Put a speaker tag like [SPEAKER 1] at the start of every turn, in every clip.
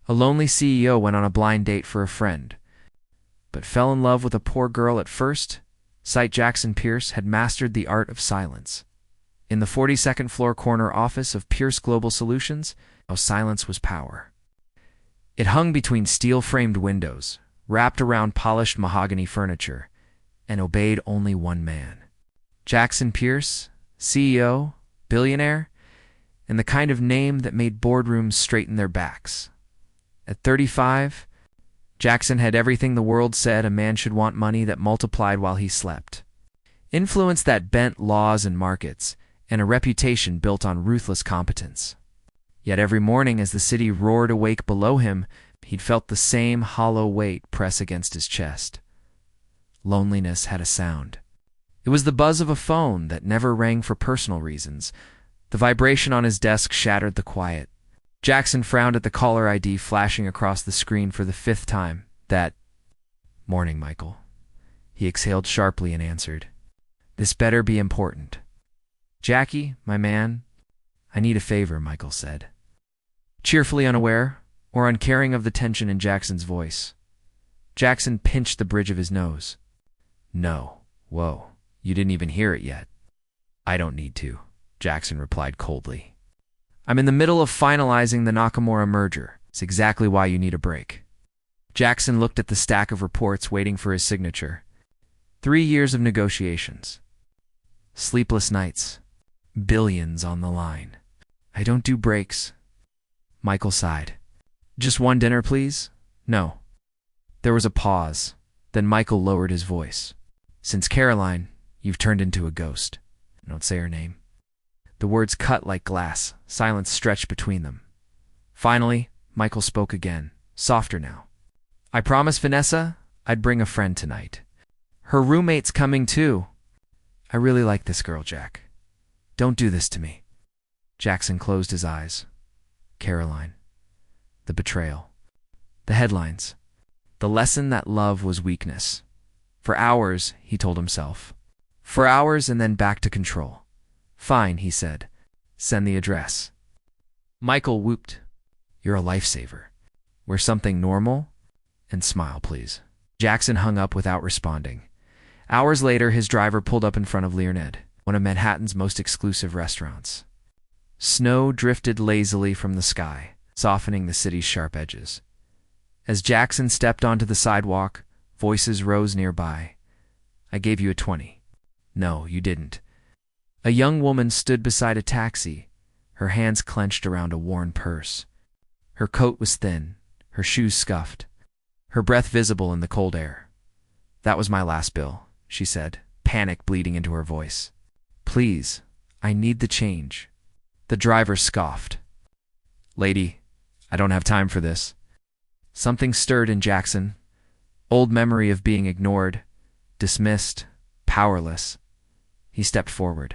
[SPEAKER 1] A lonely CEO went on a blind date for a friend, but fell in love with a poor girl at first. Jackson Pierce had mastered the art of silence. In the 42nd floor corner office of Pierce Global Solutions, silence was power. It hung between steel-framed windows, wrapped around polished mahogany furniture, and obeyed only one man. Jackson Pierce, CEO, billionaire, and the kind of name that made boardrooms straighten their backs. At 35, Jackson had everything the world said a man should want: money that multiplied while he slept, influence that bent laws and markets, and a reputation built on ruthless competence. Yet every morning as the city roared awake below him, he'd felt the same hollow weight press against his chest. Loneliness had a sound. It was the buzz of a phone that never rang for personal reasons. The vibration on his desk shattered the quiet. Jackson frowned at the caller ID flashing across the screen for the 5th time. That morning, Michael. He exhaled sharply and answered. This better be important. Jackie, my man, I need a favor, Michael said, cheerfully unaware or uncaring of the tension in Jackson's voice. Jackson pinched the bridge of his nose. No. Whoa, you didn't even hear it yet. I don't need to, Jackson replied coldly. I'm in the middle of finalizing the Nakamura merger. It's exactly why you need a break. Jackson looked at the stack of reports waiting for his signature. 3 years of negotiations. Sleepless nights. Billions on the line. I don't do breaks. Michael sighed. Just one dinner, please? No. There was a pause. Then Michael lowered his voice. Since Caroline, you've turned into a ghost. Don't say her name. The words cut like glass. Silence stretched between them. Finally, Michael spoke again, softer now. I promised Vanessa I'd bring a friend tonight. Her roommate's coming too. I really like this girl, Jack. Don't do this to me. Jackson closed his eyes. Caroline. The betrayal. The headlines. The lesson that love was weakness. For hours, he told himself. For hours and then back to control. Fine, he said. Send the address. Michael whooped. You're a lifesaver. Wear something normal and smile, please. Jackson hung up without responding. Hours later, his driver pulled up in front of Leonid, one of Manhattan's most exclusive restaurants. Snow drifted lazily from the sky, softening the city's sharp edges. As Jackson stepped onto the sidewalk, voices rose nearby. I gave you a 20. No, you didn't. A young woman stood beside a taxi, her hands clenched around a worn purse. Her coat was thin, her shoes scuffed, her breath visible in the cold air. That was my last bill, she said, panic bleeding into her voice. Please, I need the change. The driver scoffed. Lady, I don't have time for this. Something stirred in Jackson. Old memory of being ignored, dismissed, powerless. He stepped forward.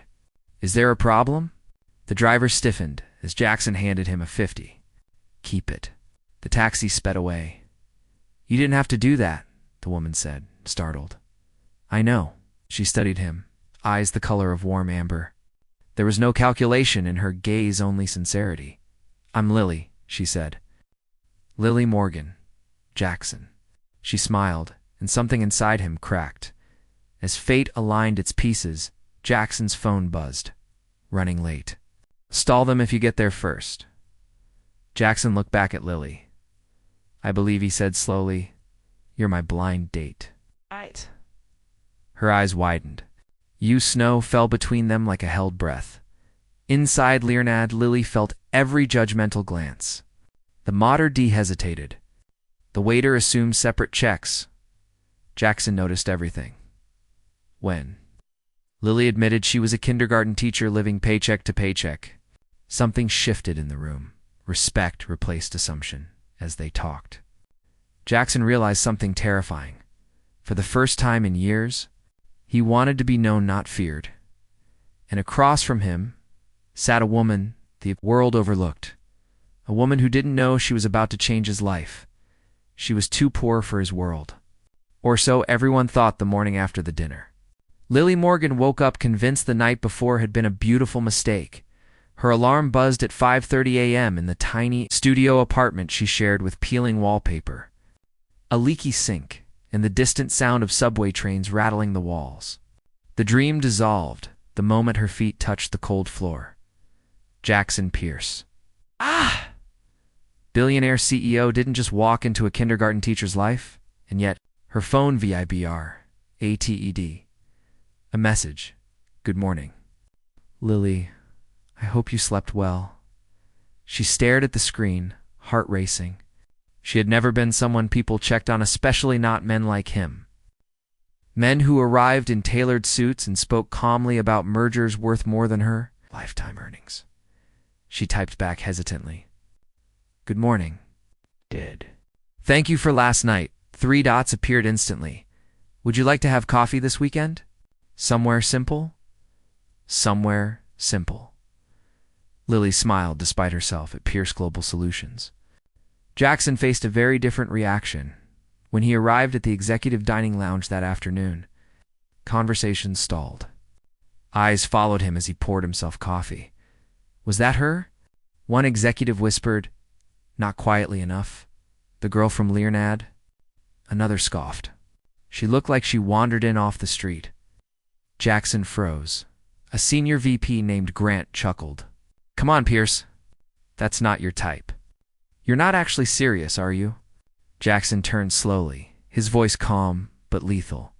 [SPEAKER 1] Is there a problem? The driver stiffened as Jackson handed him a 50. Keep it. The taxi sped away. You didn't have to do that, the woman said, startled. I know. She studied him, eyes the color of warm amber. There was no calculation in her gaze, only sincerity. I'm Lily, she said. Lily Morgan. Jackson. She smiled, and something inside him cracked. As fate aligned its pieces, Jackson's phone buzzed. Running late. Stall them if you get there first. Jackson looked back at Lily. I believe he said slowly, You're my blind date. Right. Her eyes widened. Snow fell between them like a held breath. Inside Leonid, Lily felt every judgmental glance. The mater d hesitated. The waiter assumed separate checks. Jackson noticed everything. When? Lily admitted she was a kindergarten teacher living paycheck to paycheck. Something shifted in the room. Respect replaced assumption as they talked. Jackson realized something terrifying. For the first time in years, he wanted to be known, not feared. And across from him sat a woman the world overlooked. A woman who didn't know she was about to change his life. She was too poor for his world. Or so everyone thought the morning after the dinner. Lily Morgan woke up convinced the night before had been a beautiful mistake. Her alarm buzzed at 5:30 a.m. in the tiny studio apartment she shared with peeling wallpaper. A leaky sink, and the distant sound of subway trains rattling the walls. The dream dissolved the moment her feet touched the cold floor. Jackson Pierce. Ah! Billionaire CEO didn't just walk into a kindergarten teacher's life, and yet her phone VIBR, ATED. A message. Good morning. Lily, I hope you slept well. She stared at the screen, heart racing. She had never been someone people checked on, especially not men like him. Men who arrived in tailored suits and spoke calmly about mergers worth more than her lifetime earnings. She typed back hesitantly. Good morning. Did. Thank you for last night. 3 dots appeared instantly. Would you like to have coffee this weekend? Somewhere simple? Somewhere simple. Lily smiled despite herself at Pierce Global Solutions. Jackson faced a very different reaction. When he arrived at the executive dining lounge that afternoon, conversation stalled. Eyes followed him as he poured himself coffee. Was that her? One executive whispered, not quietly enough, the girl from Leonard. Another scoffed. She looked like she wandered in off the street. Jackson froze. A senior VP named Grant chuckled. Come on, Pierce. That's not your type. You're not actually serious, are you? Jackson turned slowly, his voice calm but lethal.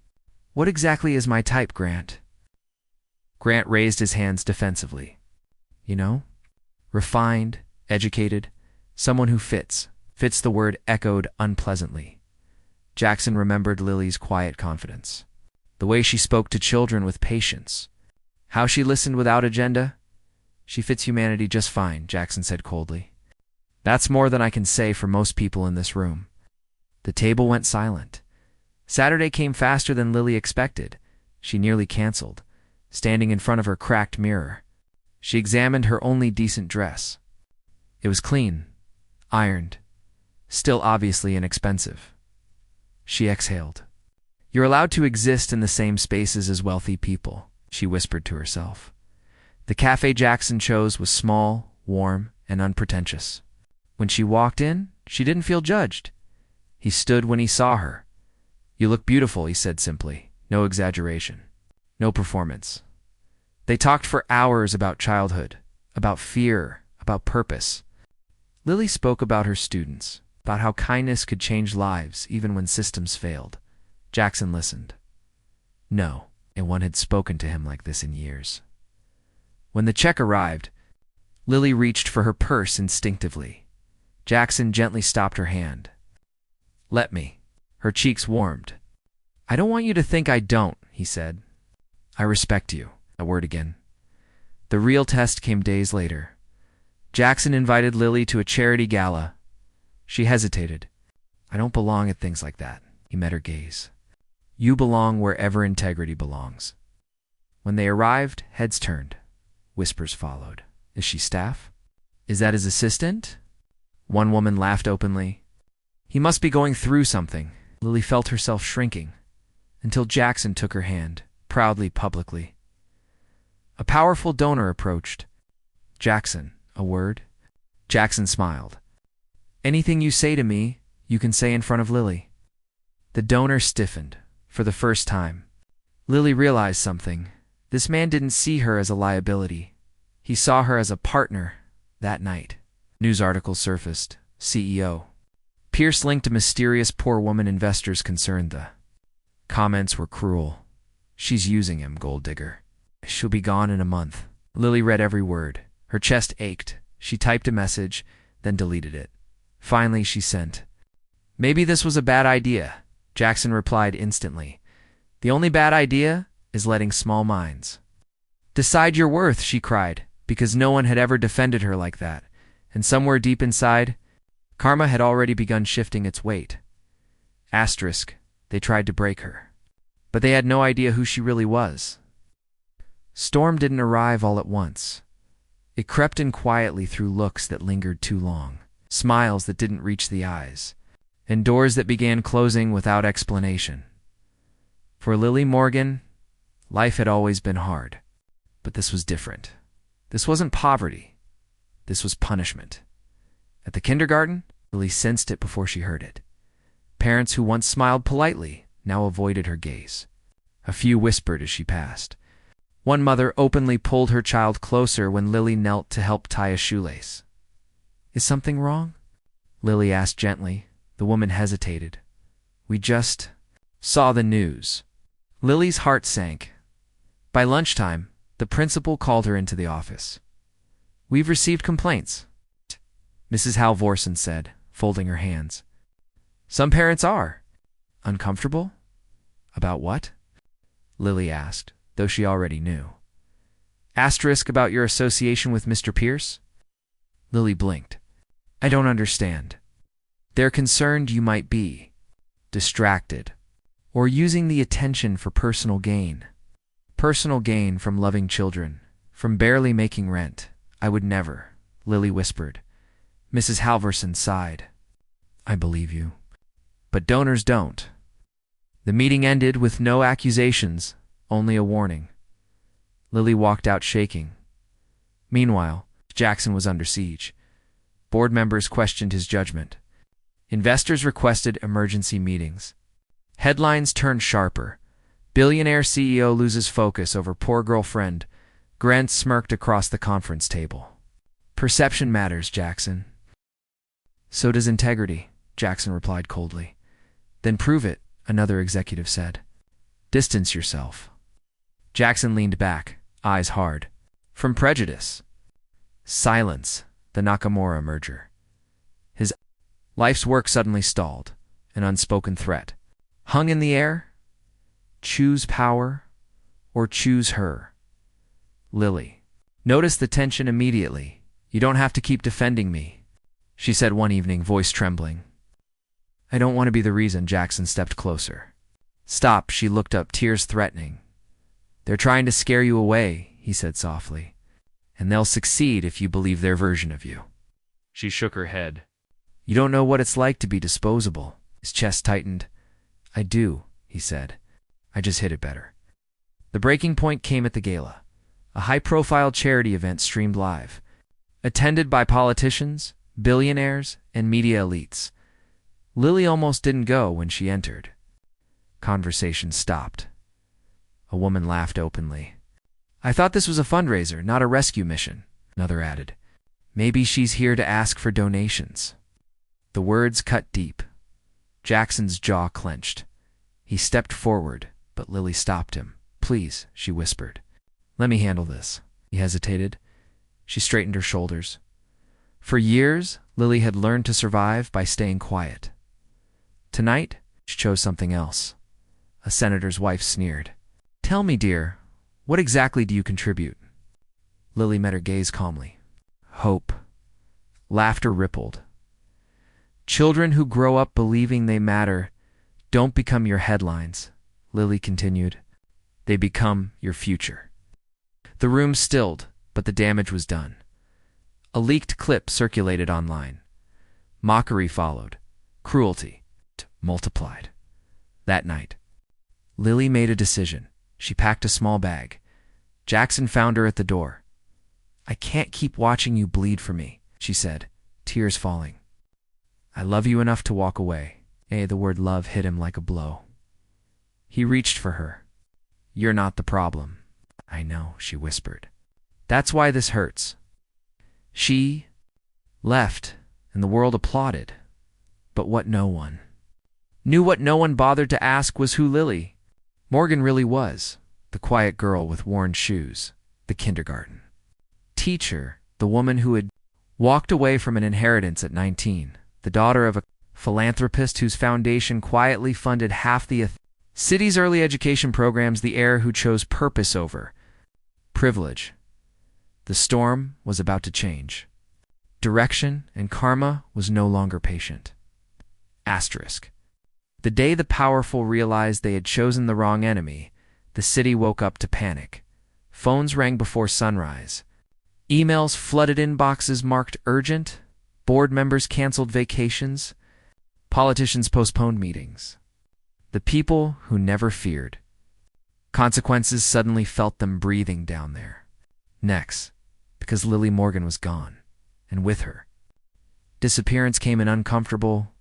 [SPEAKER 1] What exactly is my type, Grant? Grant raised his hands defensively. You know? Refined, educated, someone who fits. Fits the word echoed unpleasantly. Jackson remembered Lily's quiet confidence. The way she spoke to children with patience. How she listened without agenda. She fits humanity just fine, Jackson said coldly. That's more than I can say for most people in this room. The table went silent. Saturday came faster than Lily expected. She nearly canceled, standing in front of her cracked mirror. She examined her only decent dress. It was clean, ironed, still obviously inexpensive. She exhaled. You're allowed to exist in the same spaces as wealthy people, she whispered to herself. The cafe Jackson chose was small, warm, and unpretentious. When she walked in, she didn't feel judged. He stood when he saw her. You look beautiful, he said simply. No exaggeration. No performance. They talked for hours about childhood, about fear, about purpose. Lily spoke about her students, about how kindness could change lives even when systems failed. Jackson listened. No one had spoken to him like this in years. When the check arrived, Lily reached for her purse instinctively. Jackson gently stopped her hand. Let me. Her cheeks warmed. I don't want you to think I don't, he said. I respect you. A word again. The real test came days later. Jackson invited Lily to a charity gala. She hesitated. I don't belong at things like that. He met her gaze. You belong wherever integrity belongs. When they arrived, heads turned. Whispers followed. Is she staff? Is that his assistant? One woman laughed openly. He must be going through something. Lily felt herself shrinking, until Jackson took her hand, proudly, publicly. A powerful donor approached. Jackson, a word? Jackson smiled. Anything you say to me, you can say in front of Lily. The donor stiffened, for the first time. Lily realized something. This man didn't see her as a liability. He saw her as a partner that night. News article surfaced. CEO. Pierce linked a mysterious poor woman investors concerned. The comments were cruel. She's using him, gold digger. She'll be gone in a month. Lily read every word. Her chest ached. She typed a message, then deleted it. Finally, she sent. Maybe this was a bad idea, Jackson replied instantly. The only bad idea is letting small minds decide your worth, she cried, because no one had ever defended her like that. And somewhere deep inside, karma had already begun shifting its weight. Asterisk, they tried to break her. But they had no idea who she really was. Storm didn't arrive all at once. It crept in quietly through looks that lingered too long, smiles that didn't reach the eyes, and doors that began closing without explanation. For Lily Morgan, life had always been hard. But this was different. This wasn't poverty. This was punishment. At the kindergarten, Lily sensed it before she heard it. Parents who once smiled politely now avoided her gaze. A few whispered as she passed. One mother openly pulled her child closer when Lily knelt to help tie a shoelace. "Is something wrong?" Lily asked gently. The woman hesitated. "We just saw the news." Lily's heart sank. By lunchtime, the principal called her into the office. "We've received complaints," Mrs. Halvorsen said, folding her hands. "Some parents are uncomfortable." "About what?" Lily asked, though she already knew. "Asterisk about your association with Mr. Pierce?" Lily blinked. "I don't understand." "They're concerned you might be distracted or using the attention for personal gain. Personal gain from loving children, from barely making rent. I would never," Lily whispered. Mrs. Halvorsen sighed. "I believe you. But donors don't." The meeting ended with no accusations, only a warning. Lily walked out shaking. Meanwhile, Jackson was under siege. Board members questioned his judgment. Investors requested emergency meetings. Headlines turned sharper. Billionaire CEO loses focus over poor girlfriend. Grant smirked across the conference table. "Perception matters, Jackson." "So does integrity," Jackson replied coldly. "Then prove it," another executive said. "Distance yourself." Jackson leaned back, eyes hard. "From prejudice." Silence, the Nakamura merger. His life's work suddenly stalled, an unspoken threat. Hung in the air? Choose power or choose her? Lily noticed the tension immediately. "You don't have to keep defending me," she said one evening, voice trembling. "I don't want to be the reason." Jackson stepped closer. "Stop," she looked up, tears threatening. "They're trying to scare you away," he said softly. "And they'll succeed if you believe their version of you." She shook her head. "You don't know what it's like to be disposable." His chest tightened. "I do," he said. "I just hit it better." The breaking point came at the gala. A high-profile charity event streamed live, attended by politicians, billionaires, and media elites. Lily almost didn't go when she entered. Conversation stopped. A woman laughed openly. "I thought this was a fundraiser, not a rescue mission," another added. "Maybe she's here to ask for donations." The words cut deep. Jackson's jaw clenched. He stepped forward, but Lily stopped him. "Please," she whispered. "Let me handle this." He hesitated. She straightened her shoulders. For years, Lily had learned to survive by staying quiet. Tonight, she chose something else. A senator's wife sneered. "Tell me, dear, what exactly do you contribute?" Lily met her gaze calmly. "Hope." Laughter rippled. "Children who grow up believing they matter don't become your headlines," Lily continued. "They become your future." The room stilled, but the damage was done. A leaked clip circulated online. Mockery followed. Cruelty multiplied. That night, Lily made a decision. She packed a small bag. Jackson found her at the door. "I can't keep watching you bleed for me," she said, tears falling. "I love you enough to walk away." The word love hit him like a blow. He reached for her. "You're not the problem." "I know," she whispered. "That's why this hurts." She left, and the world applauded. But what no one bothered to ask was who Lily Morgan really was. The quiet girl with worn shoes, the kindergarten teacher, the woman who had walked away from an inheritance at 19, the daughter of a philanthropist whose foundation quietly funded half the city's early education programs, the heir who chose purpose over privilege. The storm was about to change. Direction, and karma was no longer patient. Asterisk. The day the powerful realized they had chosen the wrong enemy, the city woke up to panic. Phones rang before sunrise. Emails flooded inboxes marked urgent. Board members canceled vacations. Politicians postponed meetings. The people who never feared consequences suddenly felt them breathing down their necks. because Lily Morgan was gone, and with her disappearance came an uncomfortable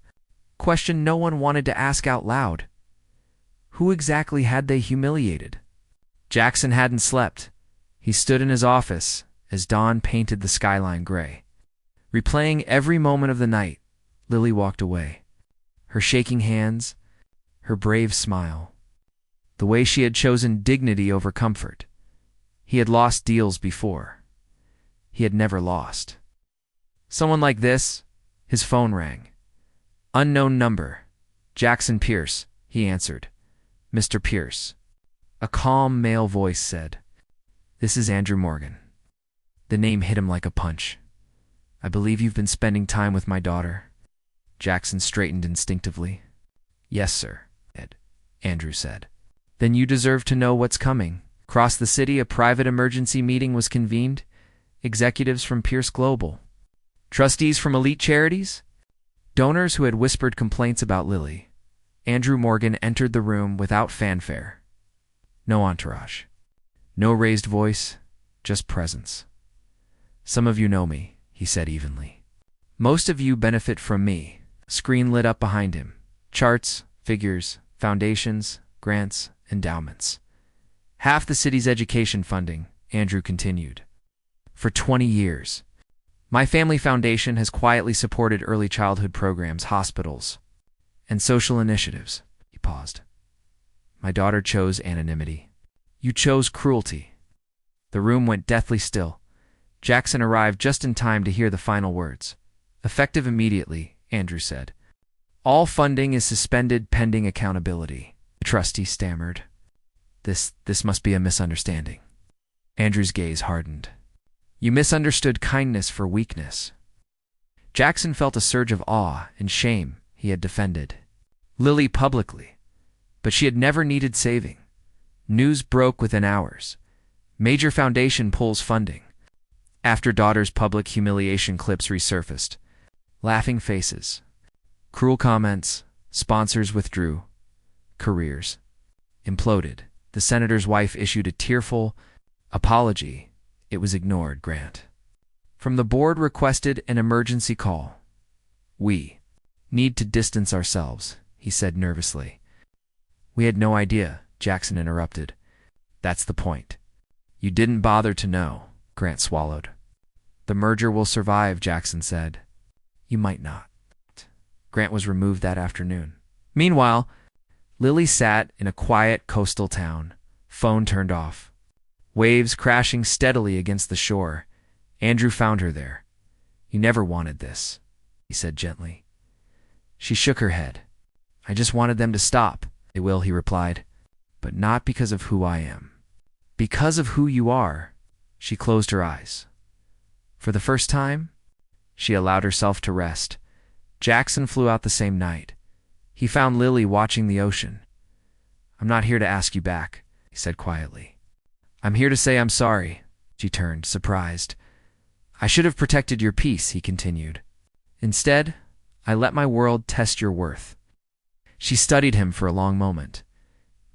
[SPEAKER 1] question no one wanted to ask out loud. Who exactly had they humiliated? Jackson hadn't slept. He stood in his office as dawn painted the skyline gray. Replaying every moment of the night, Lily walked away. Her shaking hands, her brave smile, the way she had chosen dignity over comfort. He had lost deals before. He had never lost. Someone like this, his phone rang. Unknown number. Jackson Pierce, he answered. Mr. Pierce. A calm male voice said, "This is Andrew Morgan." The name hit him like a punch. "I believe you've been spending time with my daughter." Jackson straightened instinctively. "Yes, sir," Andrew said. "Then you deserve to know what's coming." Across the city, a private emergency meeting was convened. Executives from Pierce Global, trustees from elite charities, donors who had whispered complaints about Lily. Andrew Morgan entered the room without fanfare. No entourage. No raised voice, just presence. "Some of you know me," he said evenly. "Most of you benefit from me." A screen lit up behind him. Charts, figures, foundations, grants, endowments. "Half the city's education funding," Andrew continued. "For 20 years. My family foundation has quietly supported early childhood programs, hospitals, and social initiatives." He paused. "My daughter chose anonymity. You chose cruelty." The room went deathly still. Jackson arrived just in time to hear the final words. "Effective immediately," Andrew said. "All funding is suspended pending accountability." The trustee stammered. This must be a misunderstanding." Andrew's gaze hardened. "You misunderstood kindness for weakness." Jackson felt a surge of awe and shame. He had defended Lily publicly, but she had never needed saving. News broke within hours. Major foundation pulls funding. After daughter's public humiliation clips resurfaced. Laughing faces. Cruel comments. Sponsors withdrew. Careers imploded. The senator's wife issued a tearful apology. It was ignored. Grant from the board requested an emergency call. "We need to distance ourselves," he said nervously. "We had no idea," Jackson interrupted. "That's the point. You didn't bother to know," Grant swallowed. "The merger will survive," Jackson said. "You might not." Grant was removed that afternoon. Meanwhile, Lily sat in a quiet coastal town, phone turned off. Waves crashing steadily against the shore. Andrew found her there. "You never wanted this," he said gently. She shook her head. "I just wanted them to stop." "They will," he replied, "but not because of who I am. Because of who you are." She closed her eyes. For the first time, she allowed herself to rest. Jackson flew out the same night. He found Lily watching the ocean. "I'm not here to ask you back," he said quietly. "I'm here to say I'm sorry." She turned, surprised. "I should have protected your peace," he continued. "Instead, I let my world test your worth." She studied him for a long moment.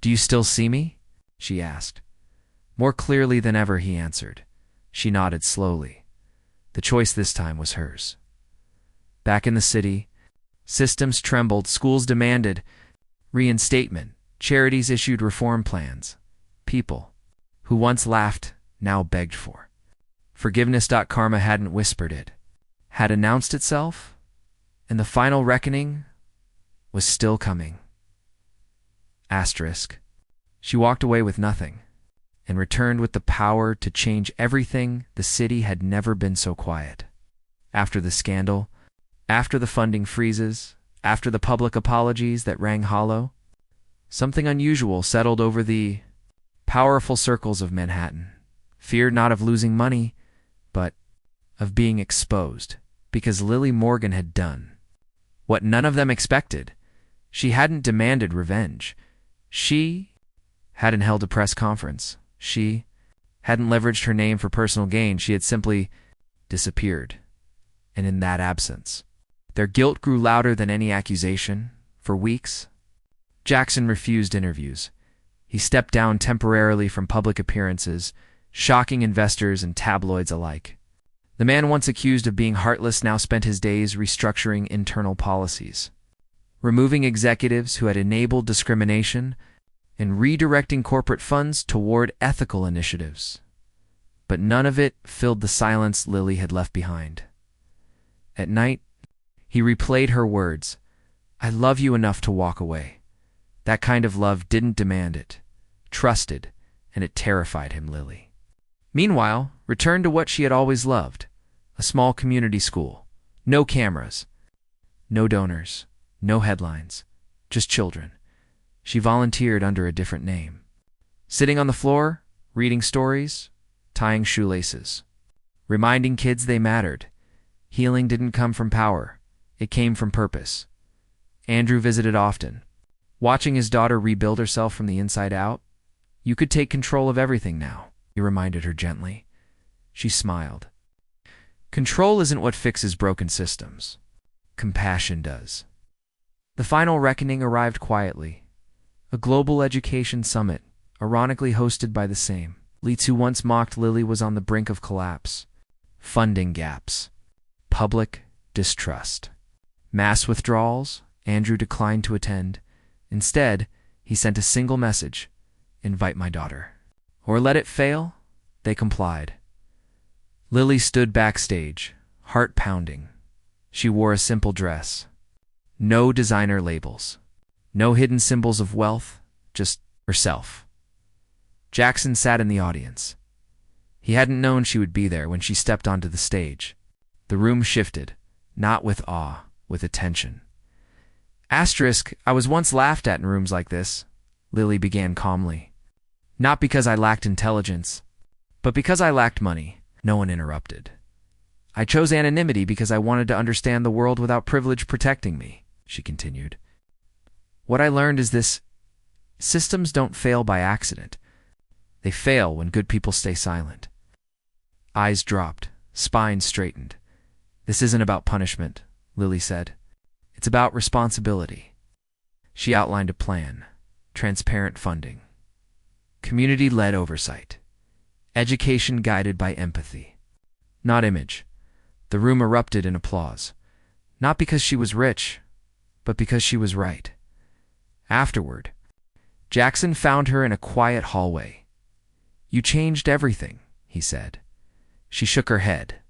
[SPEAKER 1] "Do you still see me?" she asked. More clearly than ever, he answered. She nodded slowly. The choice this time was hers. Back in the city, systems trembled, schools demanded reinstatement, charities issued reform plans. People who once laughed now begged for forgiveness. Karma hadn't whispered it, had announced itself, and the final reckoning was still coming. Asterisk. She walked away with nothing and returned with the power to change everything. The city had never been so quiet. After the scandal, after the funding freezes, after the public apologies that rang hollow, something unusual settled over the powerful circles of Manhattan. Fear not of losing money, but of being exposed, because Lily Morgan had done what none of them expected. She hadn't demanded revenge. She hadn't held a press conference. She hadn't leveraged her name for personal gain. She had simply disappeared. And in that absence, their guilt grew louder than any accusation. For weeks, Jackson refused interviews. He stepped down temporarily from public appearances, shocking investors and tabloids alike. The man once accused of being heartless now spent his days restructuring internal policies, removing executives who had enabled discrimination, and redirecting corporate funds toward ethical initiatives. But none of it filled the silence Lily had left behind. At night, he replayed her words, "I love you enough to walk away." That kind of love didn't demand it, trusted, and it terrified him, Lily. Meanwhile, returned to what she had always loved, a small community school. No cameras, no donors, no headlines, just children. She volunteered under a different name. Sitting on the floor, reading stories, tying shoelaces, reminding kids they mattered. Healing didn't come from power, it came from purpose. Andrew visited often, watching his daughter rebuild herself from the inside out. "You could take control of everything now," he reminded her gently. She smiled. "Control isn't what fixes broken systems. Compassion does." The final reckoning arrived quietly. A global education summit, ironically hosted by the same elites who once mocked Lily, was on the brink of collapse. Funding gaps, public distrust, mass withdrawals. Andrew declined to attend. Instead, he sent a single message: "Invite my daughter." Or let it fail. They complied. Lily stood backstage, heart pounding. She wore a simple dress. No designer labels. No hidden symbols of wealth, just herself. Jackson sat in the audience. He hadn't known she would be there when she stepped onto the stage. The room shifted, not with awe, with attention. "I was once laughed at in rooms like this," Lily began calmly. "Not because I lacked intelligence, but because I lacked money." No one interrupted. "I chose anonymity because I wanted to understand the world without privilege protecting me," she continued. "What I learned is this: systems don't fail by accident. They fail when good people stay silent." Eyes dropped, spine straightened. "This isn't about punishment," Lily said. "It's about responsibility." She outlined a plan: transparent funding, community-led oversight, education guided by empathy, not image. The room erupted in applause, not because she was rich, but because she was right. Afterward, Jackson found her in a quiet hallway. "You changed everything," he said. She shook her head.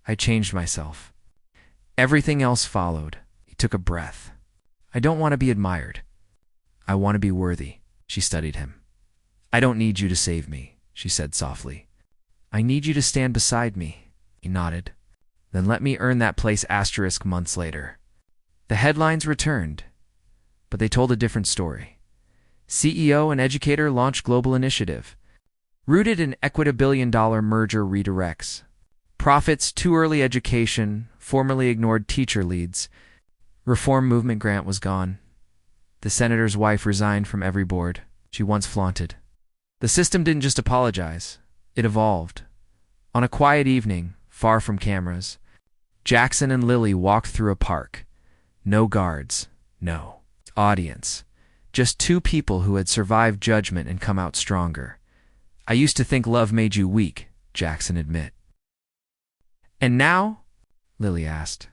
[SPEAKER 1] "I changed myself. Everything else followed." He took a breath. "I don't want to be admired. I want to be worthy." She studied him. "I don't need you to save me," she said softly. "I need you to stand beside me." He nodded. "Then let me earn that place." Months later, the headlines returned, but they told a different story. CEO and educator launch global initiative. Rooted in equity, billion-dollar merger redirects. Profits too early. Education, formerly ignored. Teacher leads. Reform movement grant was gone. The senator's wife resigned from every board she once flaunted. The system didn't just apologize, it evolved. On a quiet evening, far from cameras, Jackson and Lily walked through a park. No guards, no audience. Just two people who had survived judgment and come out stronger. "I used to think love made you weak," Jackson admitted. "And now?" Lily asked.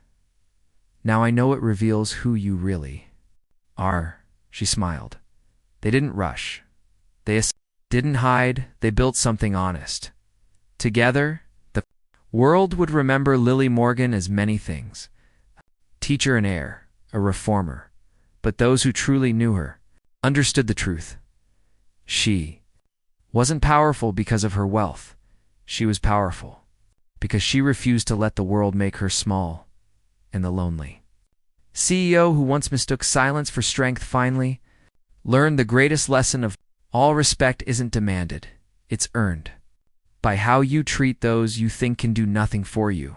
[SPEAKER 1] "Now I know it reveals who you really are." She smiled. "They didn't rush. They didn't hide. They built something honest. Together, the world would remember Lily Morgan as many things. Teacher and heir, a reformer. But those who truly knew her understood the truth. She wasn't powerful because of her wealth. She was powerful because she refused to let the world make her small and the lonely. CEO who once mistook silence for strength finally learned the greatest lesson of all: respect isn't demanded, it's earned. By how you treat those you think can do nothing for you.